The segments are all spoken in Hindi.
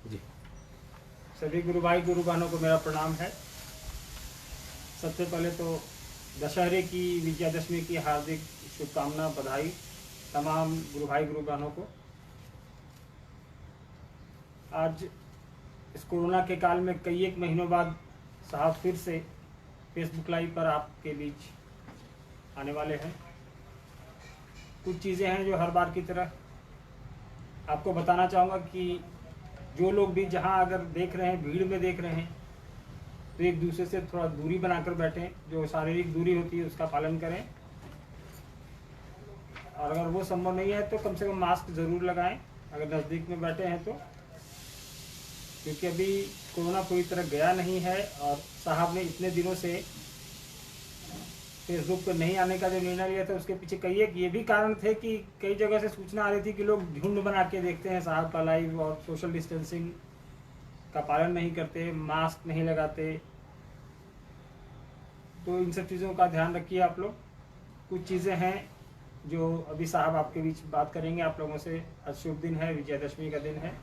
जी। सभी गुरु भाई गुरु बहनों को मेरा प्रणाम है। सबसे पहले तो दशहरे की विजयादशमी की हार्दिक शुभकामना बधाई तमाम गुरु भाई गुरु बहनों को। आज इस कोरोना के काल में कई एक महीनों बाद साहब फिर से फेसबुक लाइव पर आपके बीच आने वाले हैं। कुछ चीज़ें हैं जो हर बार की तरह आपको बताना चाहूँगा कि जो लोग भी जहाँ अगर देख रहे हैं, भीड़ में देख रहे हैं, तो एक दूसरे से थोड़ा दूरी बनाकर बैठें। जो शारीरिक दूरी होती है उसका पालन करें, और अगर वो संभव नहीं है तो कम से कम मास्क ज़रूर लगाएं अगर नज़दीक में बैठे हैं तो, क्योंकि अभी कोरोना पूरी तरह गया नहीं है। और साहब ने इतने दिनों से फेसबुक पर नहीं आने का जो निर्णय लिया था उसके पीछे कई एक ये भी कारण थे कि कई जगह से सूचना आ रही थी कि लोग झुंड बना के देखते हैं साहब का लाइव और सोशल डिस्टेंसिंग का पालन नहीं करते, मास्क नहीं लगाते। तो इन सब चीज़ों का ध्यान रखिए आप लोग। कुछ चीज़ें हैं जो अभी साहब आपके बीच बात करेंगे आप लोगों से। आज शुभ दिन है, विजयादशमी का दिन है।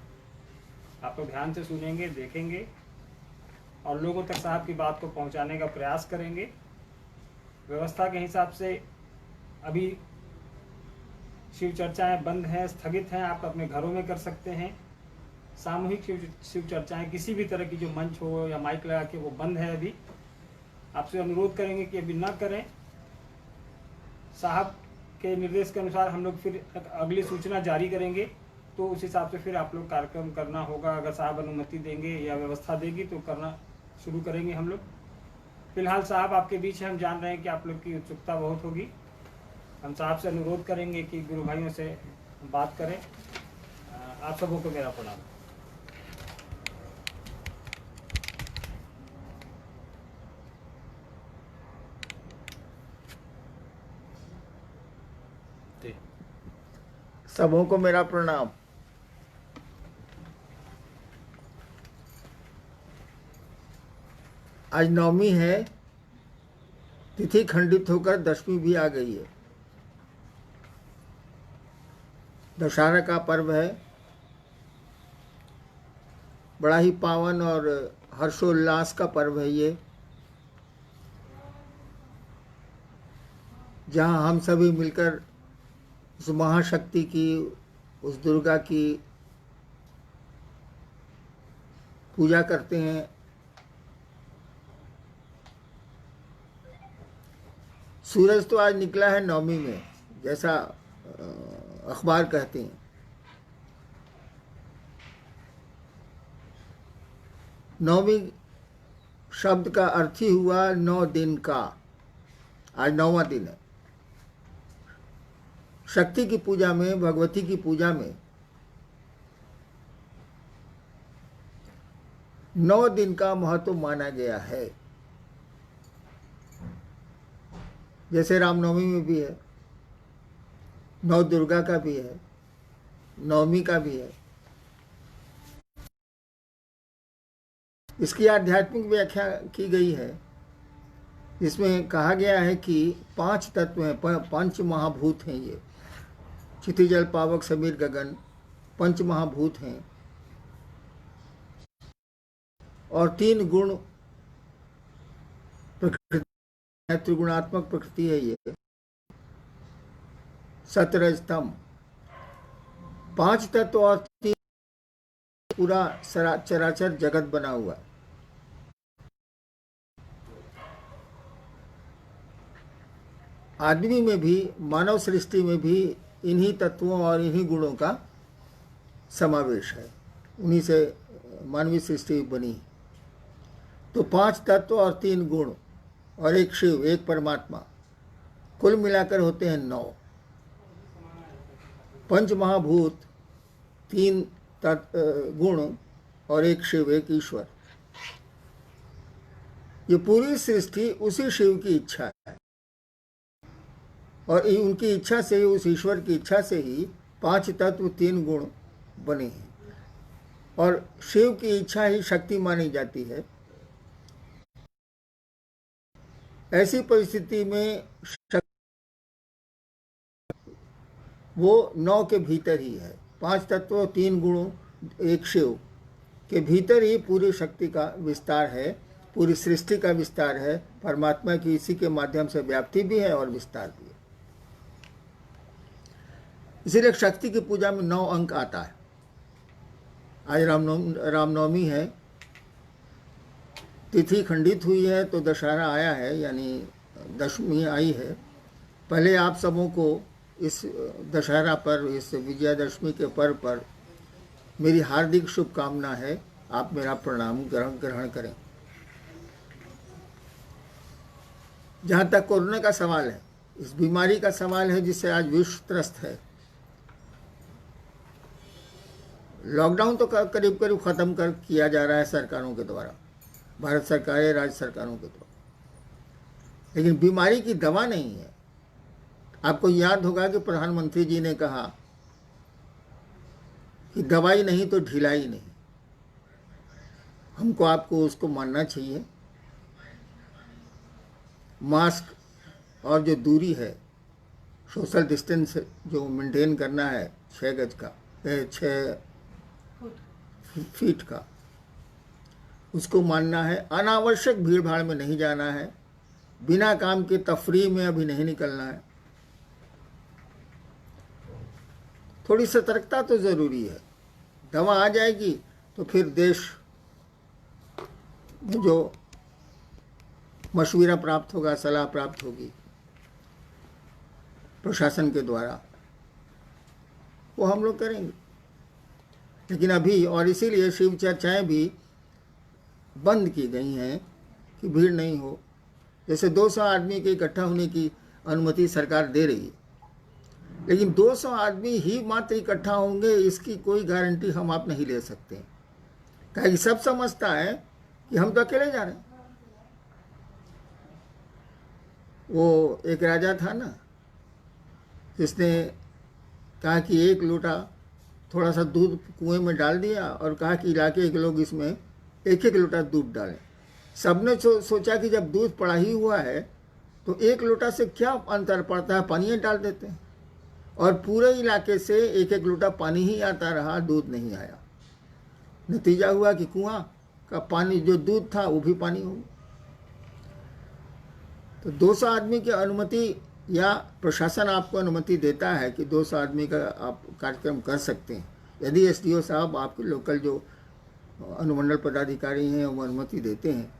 आप लोग ध्यान से सुनेंगे, देखेंगे और लोगों तक साहब की बात को पहुंचाने का प्रयास करेंगे। व्यवस्था के हिसाब से अभी शिव चर्चाएं बंद हैं, स्थगित हैं। आप अपने घरों में कर सकते हैं। सामूहिक शिव चर्चाएं किसी भी तरह की जो मंच हो या माइक लगा के, वो बंद है अभी। आपसे अनुरोध करेंगे कि अभी ना करें। साहब के निर्देश के अनुसार हम लोग फिर अगली सूचना जारी करेंगे, तो उस हिसाब से फिर आप लोग कार्यक्रम करना होगा। अगर साहब अनुमति देंगे या व्यवस्था देगी तो करना शुरू करेंगे हम लोग। फिलहाल साहब आपके बीच है, हम जान रहे हैं कि आप लोग की उत्सुकता बहुत होगी। हम साहब से अनुरोध करेंगे कि गुरु भाइयों से बात करें। आप सबों को मेरा प्रणाम। जी। सबों को मेरा प्रणाम। आज नवमी है, तिथि खंडित होकर दशमी भी आ गई है। दशहरा का पर्व है, बड़ा ही पावन और हर्षोल्लास का पर्व है ये, जहाँ हम सभी मिलकर उस महाशक्ति की, उस दुर्गा की पूजा करते हैं। सूरज तो आज निकला है नवमी में, जैसा अखबार कहते हैं। नवमी शब्द का अर्थ ही हुआ 9 दिन का। आज 9वां दिन है। शक्ति की पूजा में, भगवती की पूजा में 9 दिन का महत्व माना गया है। जैसे रामनवमी में भी है, नौ दुर्गा का भी है, नवमी का भी है। इसकी आध्यात्मिक व्याख्या की गई है, जिसमें कहा गया है कि 5 तत्व हैं, 5 महाभूत हैं ये। क्षिति जल पावक समीर गगन 5 महाभूत हैं, और 3 गुण प्रकृति, त्रिगुणात्मक प्रकृति है ये। सतरज तम 5 तत्व और 3 पूरा चराचर जगत बना हुआ। आदमी में भी, मानव सृष्टि में भी इन्हीं तत्वों और इन्हीं गुणों का समावेश है। उन्हीं से मानवीय सृष्टि बनी। तो 5 तत्व और 3 गुण और एक शिव, एक परमात्मा, कुल मिलाकर होते हैं 9। 5 महाभूत, 3 गुण और एक शिव, एक ईश्वर। ये पूरी सृष्टि उसी शिव की इच्छा है, और उनकी इच्छा से ही, उस ईश्वर की इच्छा से ही 5 तत्व 3 गुण बने हैं। और शिव की इच्छा ही शक्ति मानी जाती है। ऐसी परिस्थिति में वो 9 के भीतर ही है। 5 तत्व 3 गुण एक शिव, के भीतर ही पूरी शक्ति का विस्तार है, पूरी सृष्टि का विस्तार है। परमात्मा की इसी के माध्यम से व्याप्ति भी है और विस्तार भी है। इसीलिए शक्ति की पूजा में 9 अंक आता है। आज रामनवमी है, तिथि खंडित हुई है तो दशहरा आया है, यानी दशमी आई है। पहले आप सबों को इस दशहरा पर, इस विजयादशमी के पर्व पर मेरी हार्दिक शुभकामना है। आप मेरा प्रणाम ग्रहण करें। जहाँ तक कोरोना का सवाल है, इस बीमारी का सवाल है जिससे आज विश्व त्रस्त है, लॉकडाउन तो करीब करीब ख़त्म किया जा रहा है सरकारों के द्वारा, भारत सरकार या राज्य सरकारों के द्वारा, लेकिन बीमारी की दवा नहीं है। आपको याद होगा कि प्रधानमंत्री जी ने कहा कि दवाई नहीं तो ढिलाई नहीं। हमको आपको उसको मानना चाहिए। मास्क और जो दूरी है, सोशल डिस्टेंस जो मेंटेन करना है 6 गज का, 6 फीट का, उसको मानना है। अनावश्यक भीड़ भाड़ में नहीं जाना है, बिना काम के तफरीह में अभी नहीं निकलना है। थोड़ी सतर्कता तो ज़रूरी है। दवा आ जाएगी तो फिर देश में जो मशवरा प्राप्त होगा, सलाह प्राप्त होगी प्रशासन के द्वारा, वो हम लोग करेंगे। लेकिन अभी, और इसीलिए शिव चर्चाएँ भी बंद की गई हैं कि भीड़ नहीं हो। जैसे 200 आदमी के इकट्ठा होने की अनुमति सरकार दे रही है, लेकिन 200 आदमी ही मात्र इकट्ठा होंगे इसकी कोई गारंटी हम आप नहीं ले सकते। क्योंकि सब समझता है कि हम तो अकेले जा रहे हैं। वो एक राजा था ना, जिसने कहा कि 1 लोटा थोड़ा सा दूध कुएं में डाल दिया और कहा कि इलाके के लोग इसमें 1-1 लोटा दूध डालें। सबने सोचा कि जब दूध पड़ा ही हुआ है तो 1 लोटा से क्या अंतर पड़ता है, पानी डाल देते हैं। और पूरे इलाके से 1-1 लोटा पानी ही आता रहा, दूध नहीं आया। नतीजा हुआ कि कुआं का पानी, जो दूध था वो भी पानी हो गया। तो 200 आदमी की अनुमति, या प्रशासन आपको अनुमति देता है कि 200 आदमी का आप कार्यक्रम कर सकते हैं। यदि एसडीओ साहब, आपके लोकल जो अनुमंडल पदाधिकारी हैं, वो अनुमति देते हैं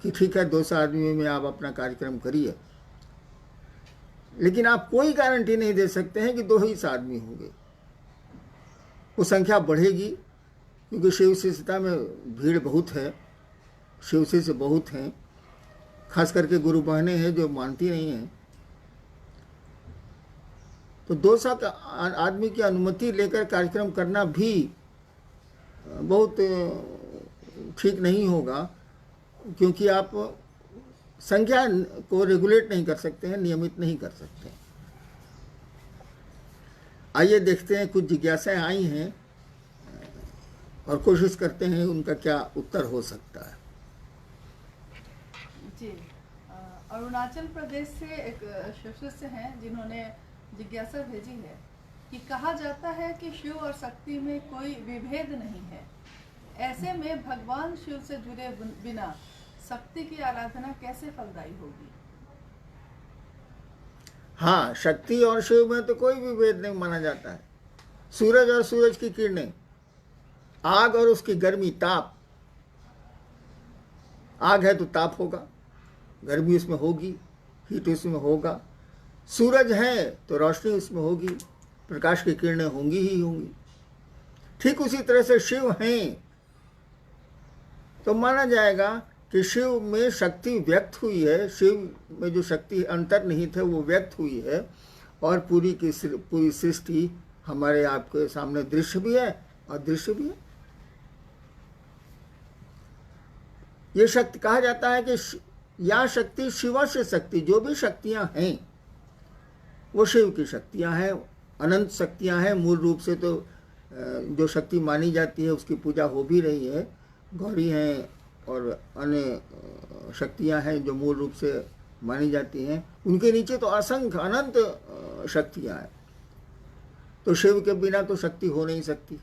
कि ठीक है 200 आदमी में आप अपना कार्यक्रम करिए, लेकिन आप कोई गारंटी नहीं दे सकते हैं कि 2 ही आदमी होंगे। वो संख्या बढ़ेगी, क्योंकि शिव शिष्यता में भीड़ बहुत है, शिव शिष्य बहुत हैं, खास करके गुरु बहनें हैं जो मानती नहीं हैं। तो 200 आदमी की अनुमति लेकर कार्यक्रम करना भी बहुत ठीक नहीं होगा, क्योंकि आप संख्या को रेगुलेट नहीं कर सकते हैं, नियमित नहीं कर सकते हैं। आइए देखते हैं, कुछ जिज्ञासाएं आई हैं और कोशिश करते हैं उनका क्या उत्तर हो सकता है। जी, अरुणाचल प्रदेश से एक शिष्य हैं जिन्होंने जिज्ञासा भेजी है कि कहा जाता है कि शिव और शक्ति में कोई विभेद नहीं है, ऐसे में भगवान शिव से जुड़े बिना शक्ति की आराधना कैसे फलदायी होगी? हाँ, शक्ति और शिव में तो कोई विभेद नहीं माना जाता है। सूरज और सूरज की किरणें, आग और उसकी गर्मी, ताप। आग है तो ताप होगा, गर्मी उसमें होगी, हीट उसमें होगा। सूरज है तो रोशनी उसमें होगी, प्रकाश की किरणें होंगी ही होंगी। ठीक उसी तरह से शिव हैं तो माना जाएगा कि शिव में शक्ति व्यक्त हुई है, शिव में जो शक्ति अंतर्निहित है वो व्यक्त हुई है, और पूरी सृष्टि हमारे आपके सामने दृश्य भी है और दृश्य भी है। ये शक्ति कहा जाता है कि या शक्ति शिव से शक्ति, जो भी शक्तियां हैं वो शिव की शक्तियां हैं, अनंत शक्तियां हैं। मूल रूप से तो जो शक्ति मानी जाती है उसकी पूजा हो भी रही है, गौरी हैं और अन्य शक्तियां हैं जो मूल रूप से मानी जाती हैं। उनके नीचे तो असंख्य अनंत शक्तियां हैं। तो शिव के बिना तो शक्ति हो नहीं सकती,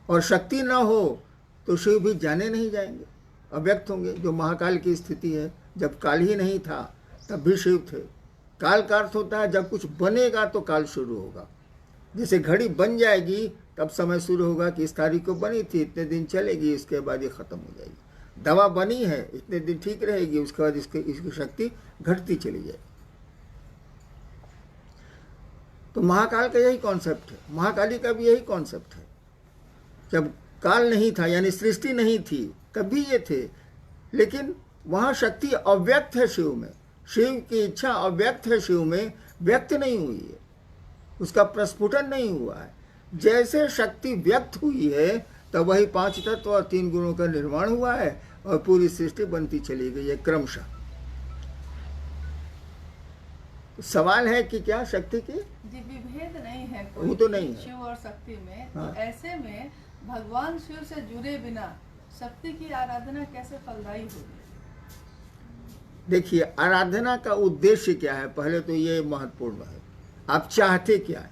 और शक्ति ना हो तो शिव भी जाने नहीं जाएंगे, अव्यक्त होंगे। जो महाकाल की स्थिति है, जब काल ही नहीं था तब भी शिव थे। काल का अर्थ होता है जब कुछ बनेगा तो काल शुरू होगा। जैसे घड़ी बन जाएगी तब समय शुरू होगा कि इस तारीख को बनी थी, इतने दिन चलेगी, इसके बाद ये खत्म हो जाएगी। दवा बनी है, इतने दिन ठीक रहेगी, उसके बाद इसकी शक्ति घटती चली जाएगी। तो महाकाल का यही कॉन्सेप्ट है, महाकाली का भी यही कॉन्सेप्ट है। जब काल नहीं था यानी सृष्टि नहीं थी तब भी ये थे, लेकिन वहाँ शक्ति अव्यक्त है शिव में। शिव की इच्छा अव्यक्त है शिव में, व्यक्त नहीं हुई है, उसका प्रस्फुटन नहीं हुआ है। जैसे शक्ति व्यक्त हुई है तब वही 5 तत्व और 3 गुणों का निर्माण हुआ है और पूरी सृष्टि बनती चली गई है क्रमशः। सवाल है कि क्या शक्ति की जी विभेद नहीं है वो तो नहीं है। शिव और शक्ति में। हाँ। तो ऐसे में भगवान शिव से जुड़े बिना शक्ति की आराधना कैसे फलदायी होगी? देखिए, आराधना का उद्देश्य क्या है, पहले तो ये महत्वपूर्ण है। आप चाहते क्या है?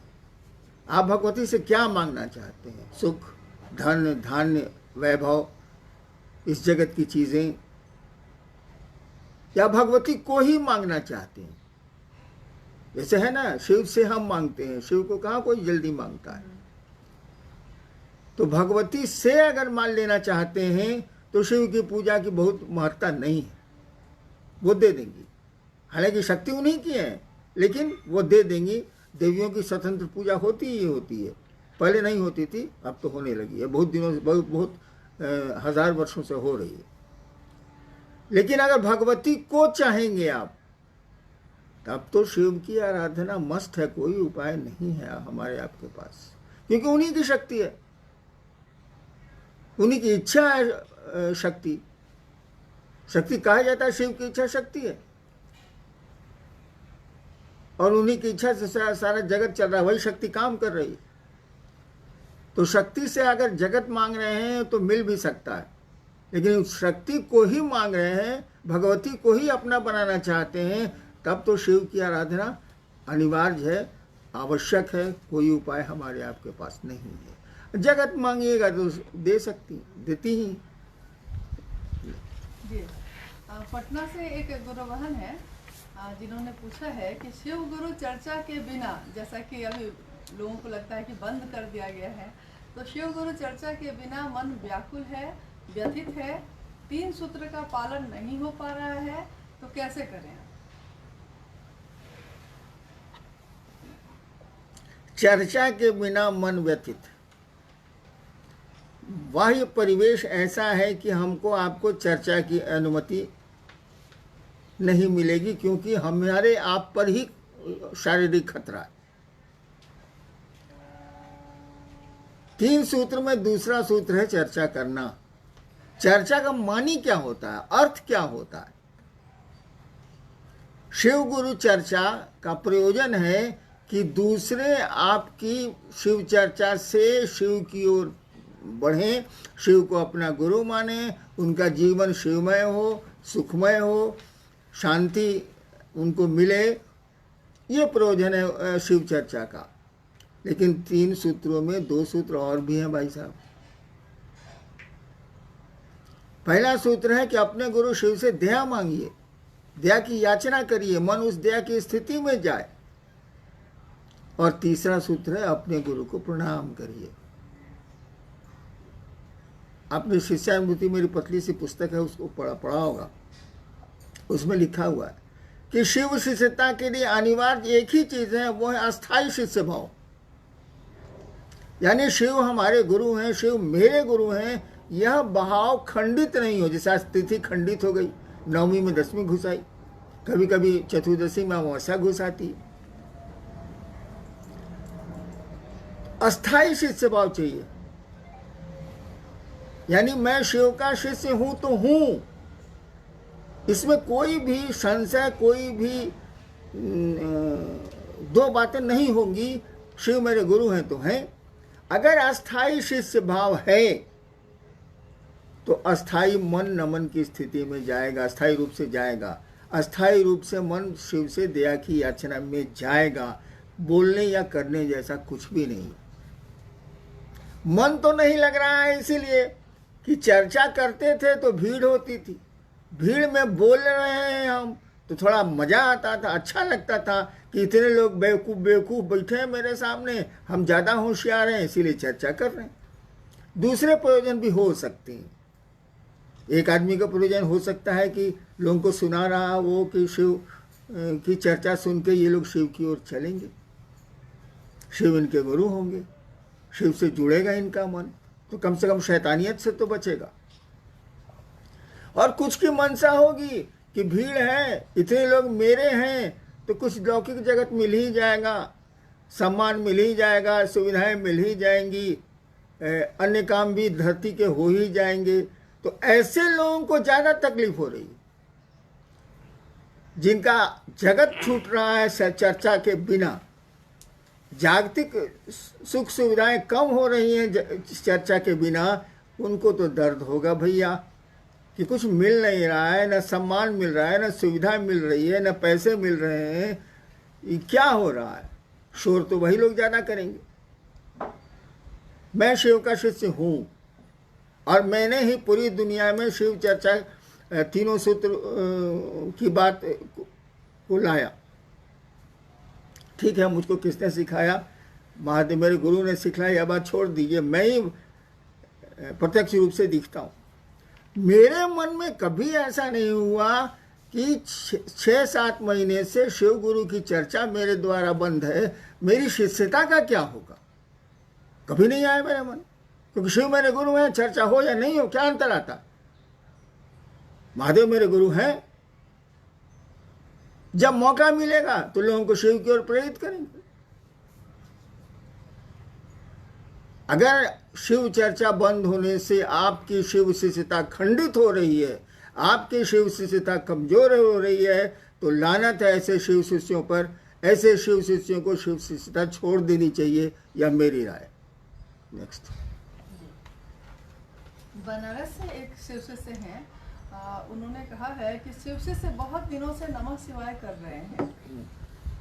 आप भगवती से क्या मांगना चाहते हैं? सुख, धन, धान्य, वैभव, इस जगत की चीजें, या भगवती को ही मांगना चाहते हैं? जैसे है ना, शिव से हम मांगते हैं, शिव को कहाँ कोई जल्दी मांगता है। तो भगवती से अगर मान लेना चाहते हैं तो शिव की पूजा की बहुत महत्ता नहीं है, वो दे देंगी। हालांकि शक्ति उन्हीं की है, लेकिन वो दे देंगी। देवियों की स्वतंत्र पूजा होती ही होती है, पहले नहीं होती थी, अब तो होने लगी है, बहुत दिनों से, बहुत हजार वर्षों से हो रही है। लेकिन अगर भगवती को चाहेंगे आप, तब तो शिव की आराधना मस्त है, कोई उपाय नहीं है हमारे आपके पास, क्योंकि उन्हीं की शक्ति है, उन्हीं की इच्छा है। शक्ति कहा जाता है, शिव की इच्छा शक्ति है, और उन्हीं की इच्छा से सारा जगत चल रहा है, वही शक्ति काम कर रही है। तो शक्ति से अगर जगत मांग रहे हैं तो मिल भी सकता है, लेकिन शक्ति को ही मांग रहे हैं, भगवती को ही अपना बनाना चाहते हैं, तब तो शिव की आराधना अनिवार्य है, आवश्यक है। कोई उपाय हमारे आपके पास नहीं है। जगत मांगिएगा तो दे सकती, देती ही। जी पटना से एक गुरु बहन है जिन्होंने पूछा है कि शिव गुरु चर्चा के बिना, जैसा कि अभी लोगों को लगता है कि बंद कर दिया गया है, तो शिव गुरु चर्चा के बिना मन व्याकुल है, व्यथित है, 3 सूत्र का पालन नहीं हो पा रहा है, तो कैसे करें? चर्चा के बिना मन व्यथित, बाह्य परिवेश ऐसा है कि हमको आपको चर्चा की अनुमति नहीं मिलेगी, क्योंकि हमारे आप पर ही शारीरिक खतरा है। 3 सूत्र में दूसरा सूत्र है चर्चा करना। चर्चा का मानी क्या होता है, अर्थ क्या होता है? शिव गुरु चर्चा का प्रयोजन है कि दूसरे आपकी शिव चर्चा से शिव की ओर बढ़ें, शिव को अपना गुरु माने, उनका जीवन शिवमय हो, सुखमय हो, शांति उनको मिले, ये प्रयोजन है शिव चर्चा का। लेकिन 3 सूत्रों में 2 सूत्र और भी हैं भाई साहब। पहला सूत्र है कि अपने गुरु शिव से दया मांगिए, दया की याचना करिए, मन उस दया की स्थिति में जाए। और तीसरा सूत्र है अपने गुरु को प्रणाम करिए। आपने शिष्यानुभूति, मेरी पतली सी पुस्तक है, उसको पढ़ा होगा। उसमें लिखा हुआ है कि शिव शिष्यता के लिए अनिवार्य एक ही चीज है, वो है अस्थाई शिष्य भाव। यानी शिव हमारे गुरु हैं, शिव मेरे गुरु हैं, यह भाव खंडित नहीं हो। जैसे आज तिथि खंडित हो गई, 9वीं में 10वीं घुस आई, कभी कभी चतुर्दशी में अमावस्या घुस आती। अस्थाई शिष्य भाव चाहिए, यानी मैं शिव का शिष्य हूं तो हूं, इसमें कोई भी संशय, कोई भी 2 बातें नहीं होंगी। शिव मेरे गुरु हैं तो हैं। अगर अस्थाई शिष्य भाव है तो अस्थाई मन नमन की स्थिति में जाएगा, अस्थाई रूप से जाएगा। अस्थाई रूप से मन शिव से दया की याचना में जाएगा। बोलने या करने जैसा कुछ भी नहीं। मन तो नहीं लग रहा है, इसीलिए कि चर्चा करते थे तो भीड़ होती थी, भीड़ में बोल रहे हैं हम तो थोड़ा मज़ा आता था, अच्छा लगता था कि इतने लोग बेवकूफ़ बेवकूफ़ बैठे हैं मेरे सामने, हम ज़्यादा होशियार हैं इसीलिए चर्चा कर रहे हैं। दूसरे प्रयोजन भी हो सकते हैं। एक आदमी का प्रयोजन हो सकता है कि लोगों को सुना रहा वो कि शिव की चर्चा सुन के ये लोग शिव की ओर चलेंगे, शिव इनके गुरु होंगे, शिव से जुड़ेगा इनका मन, तो कम से कम शैतानियत से तो बचेगा। और कुछ की मनसा होगी कि भीड़ है, इतने लोग मेरे हैं तो कुछ लौकिक जगत मिल ही जाएगा, सम्मान मिल ही जाएगा, सुविधाएं मिल ही जाएंगी, अन्य काम भी धरती के हो ही जाएंगे। तो ऐसे लोगों को ज़्यादा तकलीफ हो रही है, जिनका जगत छूट रहा है चर्चा के बिना, जागतिक सुख सुविधाएं कम हो रही हैं चर्चा के बिना, उनको तो दर्द होगा भैया कि कुछ मिल नहीं रहा है, न सम्मान मिल रहा है, न सुविधा मिल रही है, न पैसे मिल रहे हैं, ये क्या हो रहा है। शोर तो वही लोग ज़्यादा करेंगे। मैं शिव का शिष्य हूँ और मैंने ही पूरी दुनिया में शिव चर्चा तीनों सूत्र की बात को लाया। ठीक है, मुझको किसने सिखाया? महादेव मेरे गुरु ने सिखाया, यह बात छोड़ दीजिए, मैं ही प्रत्यक्ष रूप से दिखता हूँ। मेरे मन में कभी ऐसा नहीं हुआ कि 6-7 महीने से शिव गुरु की चर्चा मेरे द्वारा बंद है, मेरी शिष्यता का क्या होगा, कभी नहीं आया मेरे मन। क्योंकि शिव मेरे गुरु हैं, चर्चा हो या नहीं हो क्या अंतर आता। महादेव मेरे गुरु हैं, जब मौका मिलेगा तो लोगों को शिव की ओर प्रेरित करेंगे। अगर शिव चर्चा बंद होने से आपकी शिव शिष्यता खंडित हो रही है, आपकी शिव शिष्यता कमजोर हो रही है, तो लानत है ऐसे शिव शिष्यों पर। ऐसे शिव शिष्यों को शिव शिष्यता छोड़ देनी चाहिए, यह मेरी राय। नेक्स्ट। बनारस से एक शिव शिष्य हैं, उन्होंने कहा है कि शिव शिष्य बहुत दिनों से नमः शिवाय कर रहे हैं,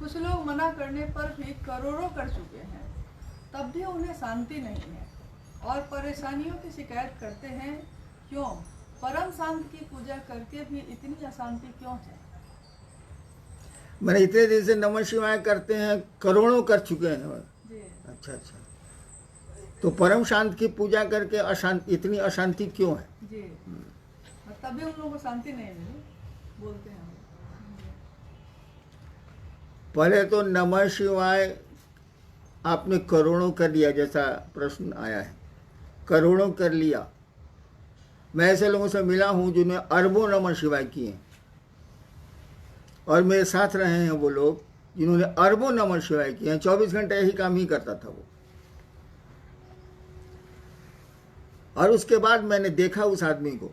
कुछ लोग मना करने पर भी करोड़ों कर चुके हैं, तब भी उन्हें शांति नहीं है और परेशानियों की शिकायत करते हैं। क्यों? परम शांत की पूजा करके भी इतनी अशांति क्यों है? मैंने इतने दिन से नमः शिवाय करते हैं, करोड़ों कर चुके हैं जी। अच्छा, तो परम शांत की पूजा करके अशांति, इतनी अशांति क्यों है? जी, तभी उन लोगों को शांति नहीं मिली, बोलते हैं। पहले तो नमः शिवाय आपने करोड़ों कर लिया, जैसा प्रश्न आया है, करोड़ों कर लिया। मैं ऐसे लोगों से मिला हूं जिन्होंने अरबों नमः शिवाय किए, और मेरे साथ रहे हैं वो लोग जिन्होंने अरबों नमः शिवाय किए हैं। 24 घंटे यही काम ही करता था वो। और उसके बाद मैंने देखा उस आदमी को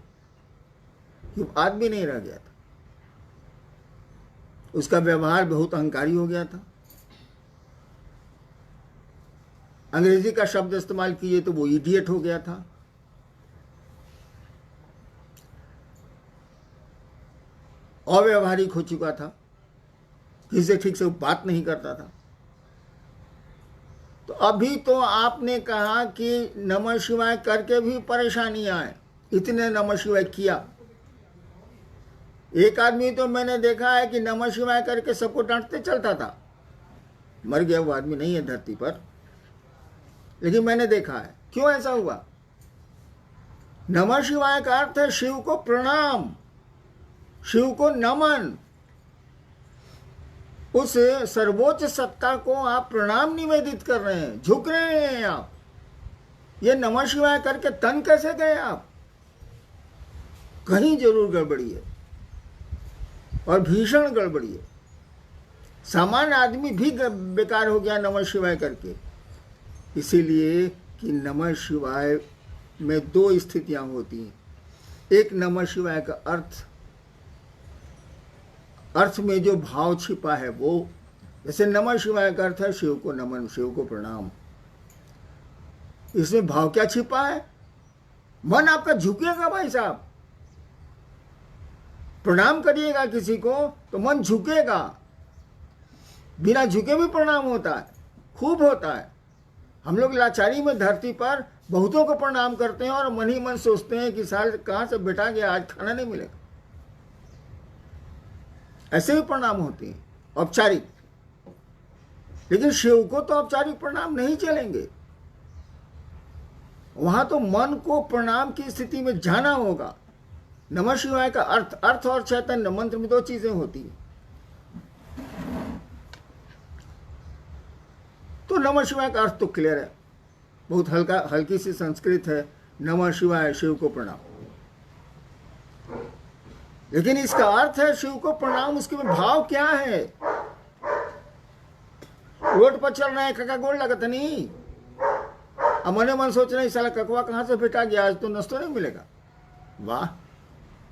कि आदमी नहीं रह गया था, उसका व्यवहार बहुत अहंकारी हो गया था। अंग्रेजी का शब्द इस्तेमाल किए तो वो इडियट हो गया था। अव्यवहारिक हो चुका था, किसी से ठीक से बात नहीं करता था। तो अभी तो आपने कहा कि नमः शिवाय करके भी परेशानी आए, इतने नमः शिवाय किया। एक आदमी तो मैंने देखा है कि नमः शिवाय करके सबको डांटते चलता था, मर गया वो आदमी नहीं है धरती पर, लेकिन मैंने देखा है। क्यों ऐसा हुआ? नमः शिवाय का अर्थ है शिव को प्रणाम, शिव को नमन। उस सर्वोच्च सत्ता को आप प्रणाम निवेदित कर रहे हैं, झुक रहे हैं आप। ये नमः शिवाय करके तन कैसे गए आप? कहीं जरूर गड़बड़ी है, और भीषण गड़बड़ी है। सामान्य आदमी भी बेकार हो गया नमः शिवाय करके। इसीलिए कि नमः शिवाय में 2 स्थितियां होती हैं। एक, नमः शिवाय का अर्थ में जो भाव छिपा है वो, जैसे नमः शिवाय का अर्थ है शिव को नमन, शिव को प्रणाम। इसमें भाव क्या छिपा है? मन आपका झुकेगा भाई साहब। प्रणाम करिएगा किसी को तो मन झुकेगा, बिना झुके भी प्रणाम होता है, खूब होता है। हम लोग लाचारी में धरती पर बहुतों को प्रणाम करते हैं और मन ही मन सोचते हैं कि साल कहाँ से बैठा गया, आज खाना नहीं मिलेगा। ऐसे भी प्रणाम होते हैं औपचारिक, लेकिन शिव को तो औपचारिक प्रणाम नहीं चलेंगे। वहां तो मन को प्रणाम की स्थिति में जाना होगा। नमः शिवाय का अर्थ और चैतन्य मंत्र में दो चीजें होती हैं। तो नमः शिवाय का अर्थ तो क्लियर है, बहुत हल्की सी संस्कृत है, नमः शिवाय, शिव को प्रणाम। लेकिन इसका अर्थ है शिव को प्रणाम, उसके में भाव क्या है? रोड पर चल रहे हैं, कका गोड़ लगत नहीं, अब मने मन सोच रहे साला ककवा कहां से भेटा गया, आज तो नाश्ता नहीं मिलेगा। वाह,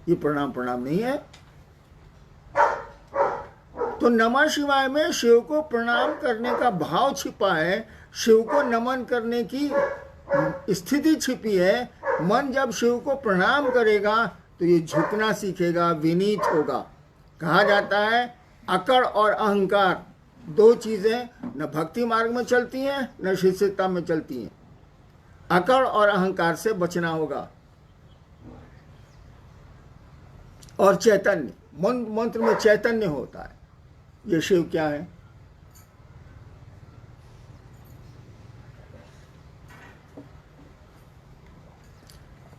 ये प्रणाम नहीं है। तो नमः शिवाय में शिव को प्रणाम करने का भाव छिपा है, शिव को नमन करने की स्थिति छिपी है। मन जब शिव को प्रणाम करेगा तो ये झुकना सीखेगा, विनीत होगा। कहा जाता है अकड़ और अहंकार दो चीजें न भक्ति मार्ग में चलती हैं न शिष्यता में चलती हैं। अकड़ और अहंकार से बचना होगा। और चैतन्य, मंत्र में चैतन्य होता है। ये शिव क्या है?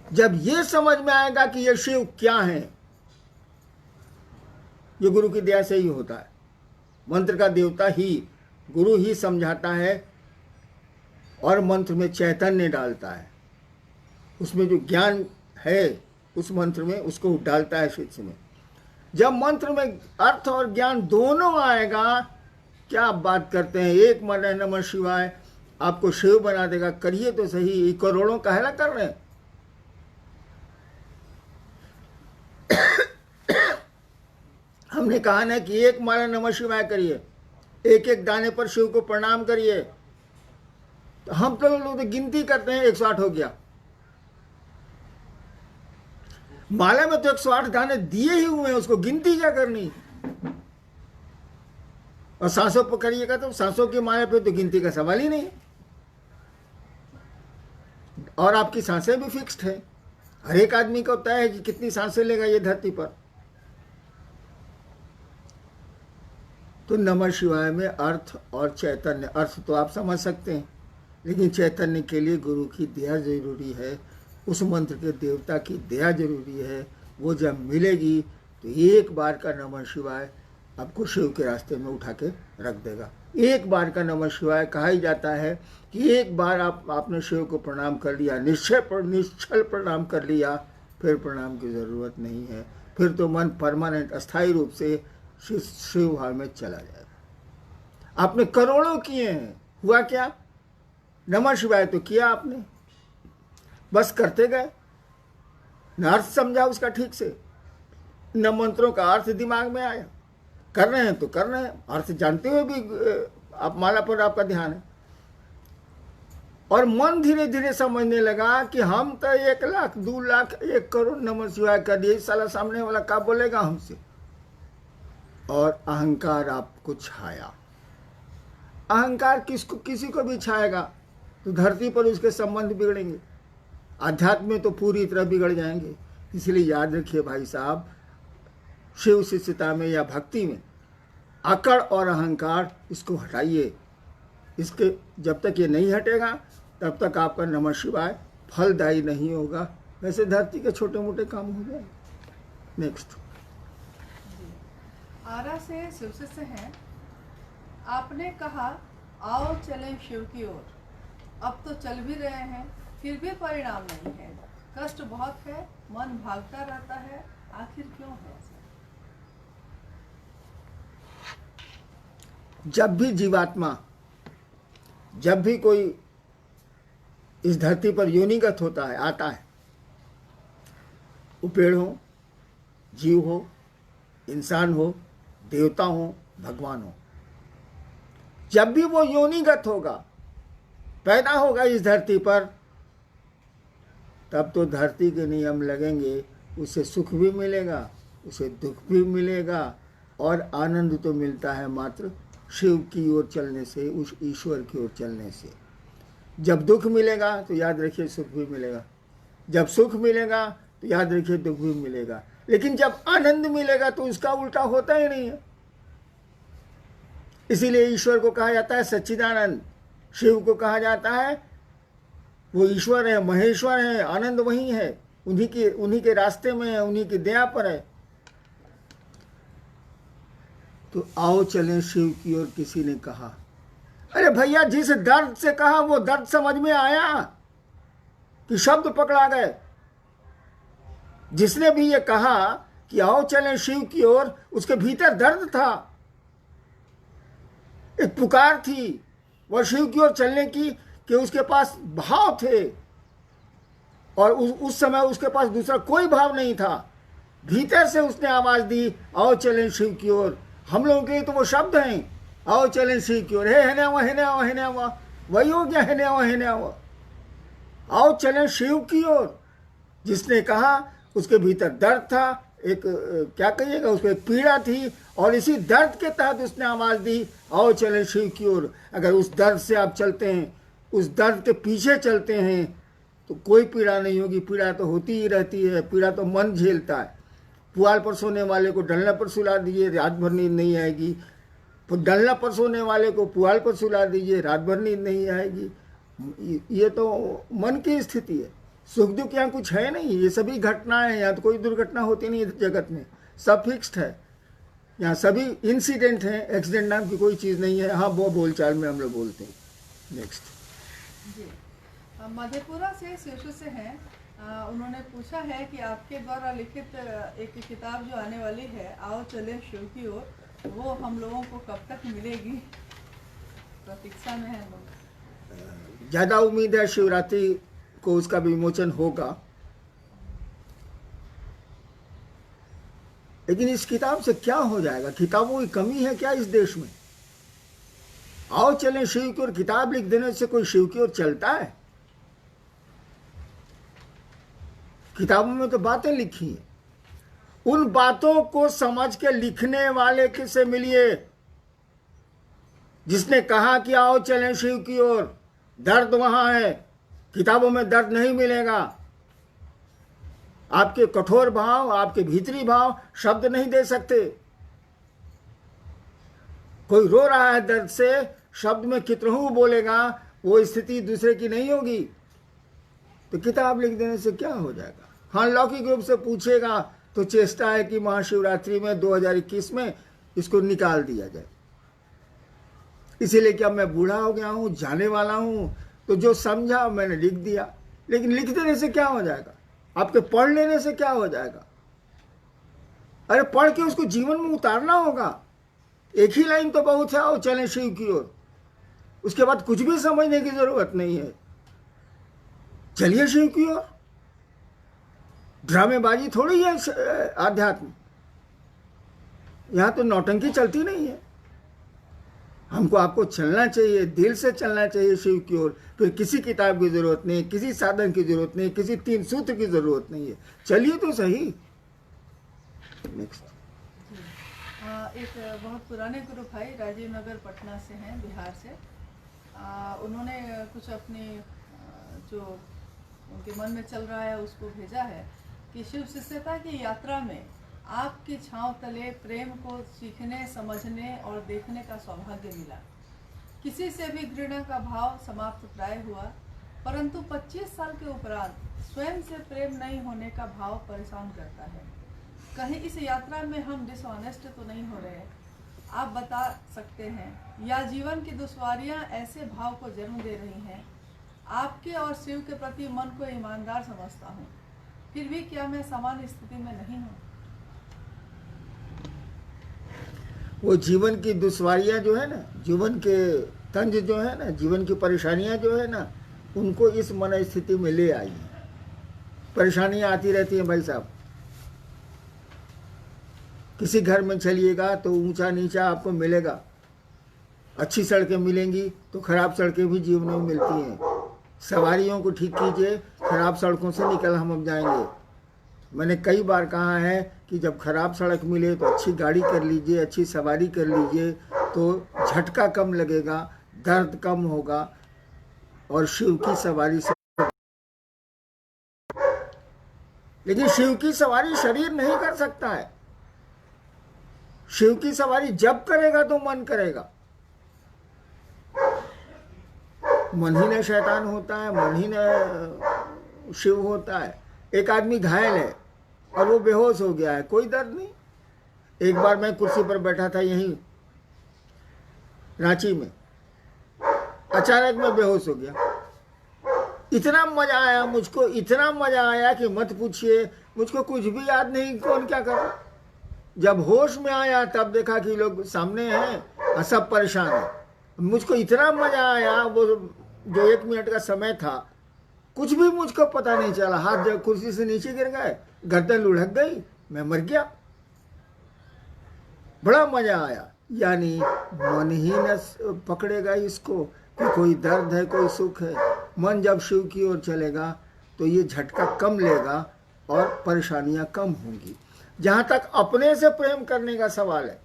जब ये समझ में आएगा कि ये शिव क्या है, ये गुरु की दया से ही होता है। मंत्र का देवता ही, गुरु ही समझाता है और मंत्र में चैतन्य डालता है। उसमें जो ज्ञान है उस मंत्र में, उसको डालता है शिष्य में। जब मंत्र में अर्थ और ज्ञान दोनों आएगा, क्या आप बात करते हैं, एक मन है नमः शिवाय आपको शिव बना देगा। करिए तो सही, ये करोड़ों काहेला कर रहे हैं। हमने कहा ना कि एक माला नमः शिवाय करिए, एक एक दाने पर शिव को प्रणाम करिए। तो हम तो लोग तो गिनती करते हैं, 108 हो गया। माला में तो 108 दाने दिए ही हुए हैं, उसको गिनती क्या करनी। और सांसों पर करिएगा तो सांसों की माला पे तो गिनती का सवाल ही नहीं। और आपकी सांसें भी फिक्स्ड है, हर एक आदमी को तय है कि कितनी सांसें लेगा ये धरती पर। तो नमः शिवाय में अर्थ और चैतन्य, अर्थ तो आप समझ सकते हैं, लेकिन चैतन्य के लिए गुरु की दया जरूरी है, उस मंत्र के देवता की दया जरूरी है। वो जब मिलेगी तो एक बार का नमः शिवाय आपको शिव के रास्ते में उठा के रख देगा। एक बार का नमः शिवाय कहा ही जाता है कि एक बार आपने शिव को प्रणाम कर लिया, निश्चल प्रणाम कर लिया, फिर प्रणाम की ज़रूरत नहीं है। फिर तो मन परमानेंट अस्थायी रूप से शिव भाव में चला जाएगा। आपने करोड़ों किए हैं, हुआ क्या? नमः शिवाय तो किया आपने, बस करते गए, न अर्थ समझा उसका ठीक से, न मंत्रों का अर्थ दिमाग में आया। कर रहे हैं तो कर रहे हैं, अर्थ जानते हुए भी आप माला पर आपका ध्यान है। और मन धीरे धीरे समझने लगा कि हम तो 1 लाख 2 लाख 1 करोड़ नमः शिवाय कर दिए, साला सामने वाला क्या बोलेगा हमसे। और अहंकार आपको छाया। अहंकार किसी को भी छाएगा तो धरती पर उसके संबंध बिगड़ेंगे, आध्यात्म में तो पूरी तरह बिगड़ जाएंगे। इसलिए याद रखिए भाई साहब, शिव शिष्यता में या भक्ति में अकड़ और अहंकार इसको हटाइए। इसके जब तक ये नहीं हटेगा तब तक आपका नमः शिवाय फलदायी नहीं होगा। वैसे धरती के छोटे मोटे काम हो जाए। नेक्स्ट आरा से शिव शिष्य हैं। आपने कहा आओ चलें शिव की ओर, अब तो चल भी रहे हैं, फिर भी परिणाम नहीं है। कष्ट बहुत है, मन भागता रहता है, आखिर क्यों है ऐसा? जब भी जीवात्मा, जब भी कोई इस धरती पर योनिगत होता है, आता है, वो पेड़ हो, जीव हो, इंसान हो, देवता हो, भगवान हो, जब भी वो योनिगत होगा, पैदा होगा इस धरती पर, तब तो धरती के नियम लगेंगे। उसे सुख भी मिलेगा, उसे दुख भी मिलेगा, और आनंद तो मिलता है मात्र शिव की ओर चलने से, उस ईश्वर की ओर चलने से। जब दुख मिलेगा तो याद रखिए सुख भी मिलेगा, जब सुख मिलेगा तो याद रखिए दुख भी मिलेगा, लेकिन जब आनंद मिलेगा तो उसका उल्टा होता ही नहीं है। इसीलिए ईश्वर को कहा जाता है सच्चिदानंद, शिव को कहा जाता है वो ईश्वर है, महेश्वर है, आनंद वही है, उन्हीं के रास्ते में है, उन्हीं की दया पर है। तो आओ चलें शिव की ओर, किसी ने कहा। अरे भैया, जिस दर्द से कहा वो दर्द समझ में आया कि शब्द पकड़ा गए? जिसने भी ये कहा कि आओ चलें शिव की ओर, उसके भीतर दर्द था, एक पुकार थी वह शिव की ओर चलने की, कि उसके पास भाव थे और उस समय उसके पास दूसरा कोई भाव नहीं था। भीतर से उसने आवाज दी, आओ चलें शिव की ओर। हम लोगों के लिए तो वो शब्द हैं, आओ चलें शिव की ओर, है ना वह, वही हो गया, है ना वह। आओ चलें शिव की ओर, जिसने कहा उसके भीतर दर्द था, एक क्या कहिएगा, उसको एक पीड़ा थी, और इसी दर्द के तहत उसने आवाज दी, आओ चलें शिव की ओर। अगर उस दर्द से आप चलते हैं, उस दर्द के पीछे चलते हैं, तो कोई पीड़ा नहीं होगी। पीड़ा तो होती ही रहती है, पीड़ा तो मन झेलता है। पुआल पर सोने वाले को डंडा पर सुला दीजिए, रात भर नींद नहीं आएगी। डंडा पर सोने वाले को पुआल पर सुला दीजिए, रात भर नींद नहीं आएगी। ये तो मन की स्थिति है। सुख दुख यहाँ कुछ है नहीं, ये सभी घटनाएं हैं। यहाँ तो कोई दुर्घटना होती नहीं है जगत में, सब फिक्स्ड है। यहाँ सभी इंसिडेंट हैं, एक्सीडेंट नाम की कोई चीज़ नहीं है। हाँ, वो बोलचाल में हम लोग बोलते हैं। नेक्स्ट जी, मधेपुरा से शिशु से हैं। उन्होंने पूछा है कि आपके द्वारा लिखित एक किताब जो आने वाली है, आओ चले शिव की ओर, वो हम लोगों को कब तक मिलेगी? प्रतीक्षा में है लोग। ज़्यादा उम्मीद है शिवरात्रि को उसका विमोचन होगा, लेकिन इस किताब से क्या हो जाएगा? किताबों की कमी है क्या इस देश में? आओ चलें शिव की ओर किताब लिख देने से कोई शिव की ओर चलता है? किताबों में तो बातें लिखी हैं, उन बातों को समझ के लिखने वाले किससे मिलिए, जिसने कहा कि आओ चलें शिव की ओर। दर्द वहां है, किताबों में दर्द नहीं मिलेगा। आपके कठोर भाव, आपके भीतरी भाव शब्द नहीं दे सकते। कोई रो रहा है दर्द से, शब्द में कितनहू बोलेगा, वो स्थिति दूसरे की नहीं होगी। तो किताब लिख देने से क्या हो जाएगा? हाँ, लौकिक रूप से पूछेगा तो चेष्टा है कि महाशिवरात्रि में 2021 में इसको निकाल दिया जाए। इसीलिए कि अब मैं बूढ़ा हो गया हूँ, जाने वाला हूँ, तो जो समझा मैंने लिख दिया। लेकिन लिख देने से क्या हो जाएगा? आपके पढ़ लेने से क्या हो जाएगा? अरे पढ़ के उसको जीवन में उतारना होगा। एक ही लाइन तो बहुत है, आओ चलें शिव की ओर। उसके बाद कुछ भी समझने की जरूरत नहीं है। चलिए शिव की ओर। ड्रामेबाजी थोड़ी है आध्यात्म। यहां तो नौटंकी चलती नहीं है। हमको आपको चलना चाहिए, दिल से चलना चाहिए शिव की ओर। फिर किसी किताब की जरूरत नहीं, किसी साधन की जरूरत नहीं, किसी 3 सूत्र की जरूरत नहीं है। चलिए तो सही। नेक्स्ट एक बहुत पुराने गुरु भाई राजीव नगर पटना से हैं, बिहार से। उन्होंने कुछ अपनी जो उनके मन में चल रहा है उसको भेजा है कि शिव शिष्यता की यात्रा में आपकी छांव तले प्रेम को सीखने, समझने और देखने का सौभाग्य मिला। किसी से भी घृणा का भाव समाप्त प्राय हुआ, परंतु 25 साल के उपरांत स्वयं से प्रेम नहीं होने का भाव परेशान करता है। कहीं इस यात्रा में हम डिसऑनेस्ट तो नहीं हो रहे? आप बता सकते हैं, या जीवन की दुश्वारियां ऐसे भाव को जन्म दे रही हैं? आपके और शिव के प्रति मन को ईमानदार समझता हूँ, फिर भी क्या मैं समान स्थिति में नहीं हूँ? वो जीवन की दुश्वारियां जो है ना, जीवन के तंज जो है ना, जीवन की परेशानियां जो है ना, उनको इस मन स्थिति में ले आई हैं। परेशानियां आती रहती हैं भाई साहब। किसी घर में चलिएगा तो ऊंचा नीचा आपको मिलेगा। अच्छी सड़कें मिलेंगी तो खराब सड़कें भी जीवन में मिलती हैं। सवारियों को ठीक कीजिए, खराब सड़कों से निकल हम अब जाएंगे। मैंने कई बार कहा है कि जब खराब सड़क मिले तो अच्छी गाड़ी कर लीजिए, अच्छी सवारी कर लीजिए, तो झटका कम लगेगा, दर्द कम होगा। और शिव की सवारी से, लेकिन शिव की सवारी शरीर नहीं कर सकता है। शिव की सवारी जब करेगा तो मन करेगा। मन ही ने शैतान होता है, मन ही ने शिव होता है। एक आदमी घायल है और वो बेहोश हो गया है, कोई दर्द नहीं। एक बार मैं कुर्सी पर बैठा था यहीं रांची में, अचानक मैं बेहोश हो गया। इतना मजा आया मुझको, इतना मजा आया कि मत पूछिए। मुझको कुछ भी याद नहीं कौन क्या कर रहा। जब होश में आया तब देखा कि लोग सामने हैं और सब परेशान है। मुझको इतना मजा आया, वो जो 1 मिनट का समय था, कुछ भी मुझको पता नहीं चला। हाथ जब कुर्सी से नीचे गिर गए, गर्दन लुढ़क गई, मैं मर गया। बड़ा मजा आया। यानी मन ही न पकड़ेगा इसको कि कोई दर्द है, कोई सुख है। मन जब शिव की ओर चलेगा तो ये झटका कम लेगा और परेशानियां कम होंगी। जहां तक अपने से प्रेम करने का सवाल है,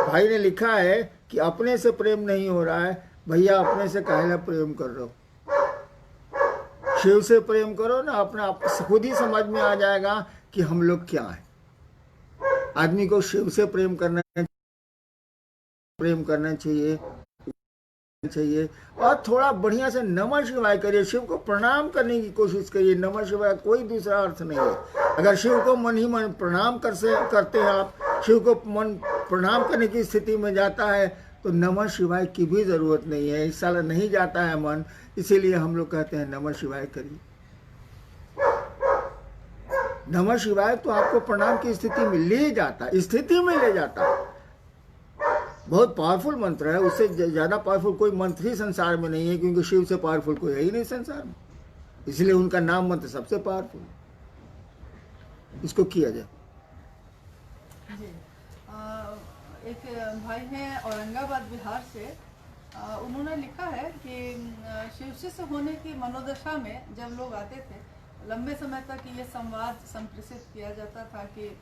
भाई ने लिखा है कि अपने से प्रेम नहीं हो रहा है। भैया अपने से काहेला प्रेम कर रहे हो? शिव से प्रेम करो ना, अपना खुद ही समझ में आ जाएगा कि हम लोग क्या हैं। आदमी को शिव से प्रेम करना चाहिए और थोड़ा बढ़िया से नमः शिवाय करिए। शिव को प्रणाम करने की कोशिश करिए। नमः शिवाय कोई दूसरा अर्थ नहीं है। अगर शिव को मन ही मन प्रणाम करते हैं आप, शिव को मन प्रणाम करने की स्थिति में जाता है तो नमः शिवाय की भी जरूरत नहीं है। इस साल नहीं जाता है मन, इसीलिए हम लोग कहते हैं नमः शिवाय करिए। नमः शिवाय तो आपको प्रणाम की स्थिति में ले जाता है, बहुत पावरफुल मंत्र है। उससे ज्यादा पावरफुल कोई मंत्र ही संसार में नहीं है, क्योंकि शिव से पावरफुल कोई है ही नहीं संसार में। इसलिए उनका नाम मंत्र सबसे पावरफुल है। इसको किया जाए। जी, एक भाई हैं औरंगाबाद बिहार से, उन्होंने लिखा है कि शिव शिष्य होने की मनोदशा में जब लोग आते थे, लंबे समय तक ये संवाद संप्रेषित किया जाता था कि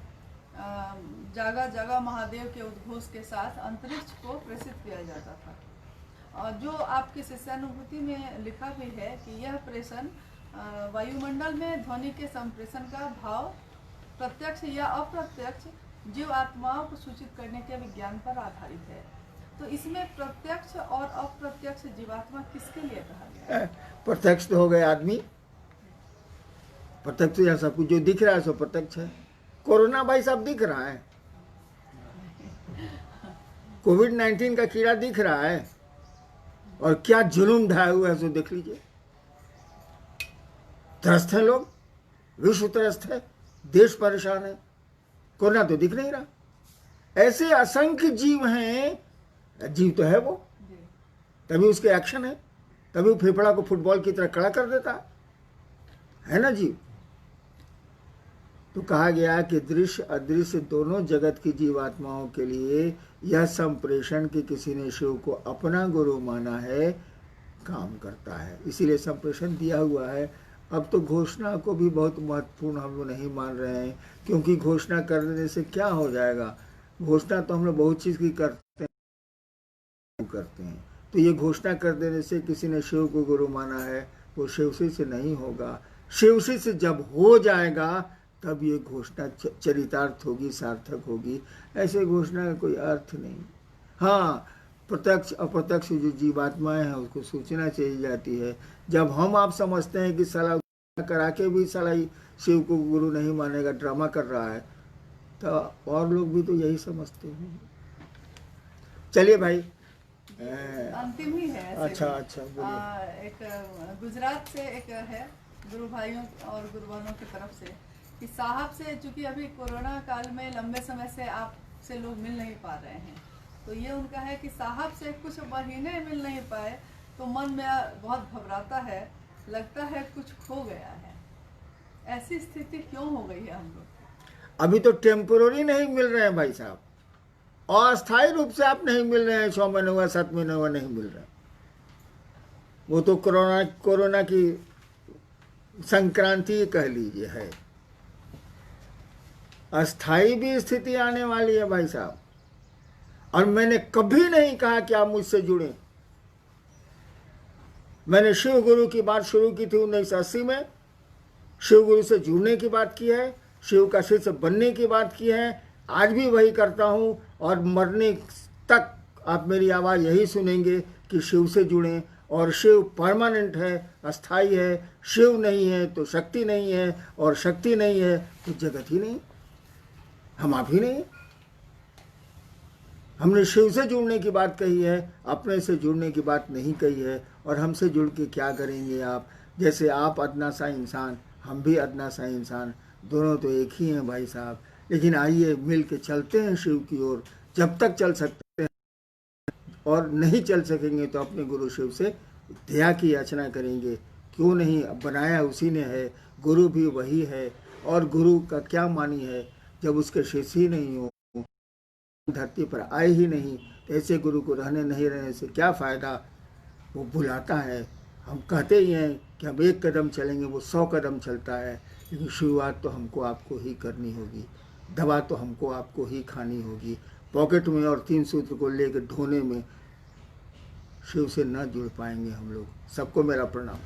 जागा जागा महादेव के उद्घोष के साथ अंतरिक्ष को प्रेषित किया जाता था। जो आपकी शिष्यानुभूति में लिखा भी है कि यह प्रेषण वायुमंडल में ध्वनि के संप्रेषण का भाव प्रत्यक्ष या अप्रत्यक्ष जीव आत्माओं को सूचित करने के विज्ञान पर आधारित है। तो इसमें प्रत्यक्ष और अप्रत्यक्ष जीवात्मा किसके लिए कहा गया है? प्रत्यक्ष तो हो गए आदमी, प्रत्यक्ष या सब कुछ जो दिख रहा है सो प्रत्यक्ष है। कोरोना भाई सब दिख रहा है, कोविड-19 का कीड़ा दिख रहा है, और क्या जुलूम ढाया हुआ है सो देख लीजिए। त्रस्त है लोग, विश्व त्रस्त है, देश परेशान है, कोरोना तो दिख नहीं रहा। ऐसे असंख्य जीव हैं, जीव तो है वो, तभी उसके एक्शन है, तभी वो फेफड़ा को फुटबॉल की तरह खड़ा कर देता है ना जीव। तो कहा गया कि दृश्य अदृश्य दोनों जगत की जीवात्माओं के लिए यह संप्रेषण कि किसी ने शिव को अपना गुरु माना है काम करता है। इसीलिए संप्रेषण दिया हुआ है। अब तो घोषणा को भी बहुत महत्वपूर्ण हम लोग नहीं मान रहे हैं, क्योंकि घोषणा करने से क्या हो जाएगा। घोषणा तो हम लोग बहुत चीज़ की करते हैं। तो ये घोषणा कर देने से किसी ने शिव को गुरु माना है, वो शिवसी से नहीं होगा। शिवसी से जब हो जाएगा तब ये घोषणा चरितार्थ होगी, सार्थक होगी। ऐसे घोषणा का कोई अर्थ नहीं। हाँ, प्रत्यक्ष अप्रत्यक्ष जो जीवात्माएं हैं उसको सूचना चाहिए जाती है। जब हम आप समझते हैं कि साला करा के भी साला शिव को गुरु नहीं मानेगा, ड्रामा कर रहा है, तो और लोग भी तो यही समझते हैं। चलिए भाई, अंतिम ही है। अच्छा एक गुजरात से एक है, गुरु भाइयों और गुरु बहनों की तरफ से, कि साहब से, चूंकि अभी कोरोना काल में लंबे समय से आपसे लोग मिल नहीं पा रहे हैं, तो ये उनका है कि साहब से कुछ महीने मिल नहीं पाए तो मन में बहुत घबराता है, लगता है कुछ खो गया है। ऐसी स्थिति क्यों हो गई है हम लोग? अभी तो टेम्पोररी नहीं मिल रहे हैं भाई साहब, अस्थायी रूप से आप नहीं मिल रहे हैं। 6 महीने हुआ, 7 महीने हुआ नहीं मिल रहे। वो तो कोरोना की संक्रांति कह लीजिए है। अस्थाई भी स्थिति आने वाली है भाई साहब। और मैंने कभी नहीं कहा कि आप मुझसे जुड़े, मैंने शिव गुरु की बात शुरू की थी 1980 में, शिव गुरु से जुड़ने की बात की है, शिव का शिष्य बनने की बात की है। आज भी वही करता हूँ और मरने तक आप मेरी आवाज़ यही सुनेंगे कि शिव से जुड़ें। और शिव परमानेंट है, अस्थाई है। शिव नहीं है तो शक्ति नहीं है, और शक्ति नहीं है तो जगत ही नहीं, हम आप ही नहीं। हमने शिव से जुड़ने की बात कही है, अपने से जुड़ने की बात नहीं कही है। और हमसे जुड़ के क्या करेंगे आप? जैसे आप अदना सा इंसान, हम भी अदना सा इंसान, दोनों तो एक ही हैं भाई साहब। लेकिन आइए मिल के चलते हैं शिव की ओर, जब तक चल सकते हैं। और नहीं चल सकेंगे तो अपने गुरु शिव से दया की याचना करेंगे। क्यों नहीं, अब बनाया उसी ने है, गुरु भी वही है। और गुरु का क्या मानी है जब उसके शिष्य ही नहीं हो, धरती पर आए ही नहीं, तो ऐसे गुरु को नहीं रहने से क्या फ़ायदा। वो बुलाता है, हम कहते ही हैं कि हम 1 कदम चलेंगे, वो 100 कदम चलता है। लेकिन शुरुआत तो हमको आपको ही करनी होगी, दवा तो हमको आपको ही खानी होगी। पॉकेट में और 3 सूत्र को लेकर ढोने में शिव से न जुड़ पाएंगे हम लोग। सबको मेरा प्रणाम।